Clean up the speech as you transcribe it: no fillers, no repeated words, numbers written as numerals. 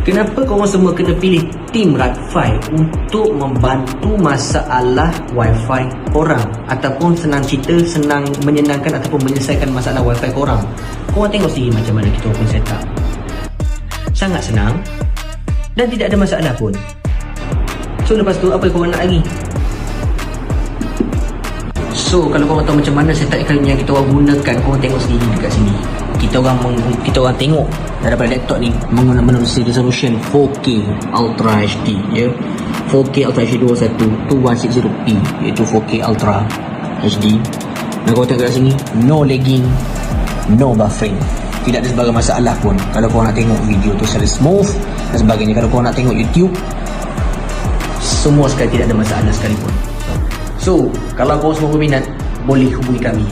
Kenapa korang semua kena pilih Team Radfi untuk membantu masalah wifi korang, ataupun senang cerita, senang menyenangkan ataupun menyelesaikan masalah wifi korang? Korang tengok sendiri macam mana kita open setup. Sangat senang dan tidak ada masalah pun. So lepas tu apa korang nak lagi? So kalau korang tahu macam mana setup yang kita orang gunakan, korang tengok sendiri dekat sini. Kita orang tengok daripada laptop ni menggunakan resolution 4K Ultra HD, ya. 4K Ultra HD 2160p, iaitu 4K Ultra HD. Dan korang tengok kat sini, no lagging, no buffering, tidak ada sebarang masalah pun. Kalau korang nak tengok video tu secara smooth dan sebagainya, kalau korang nak tengok YouTube, semua sekali tidak ada masalah sekalipun. So kalau korang semua berminat, boleh hubungi kami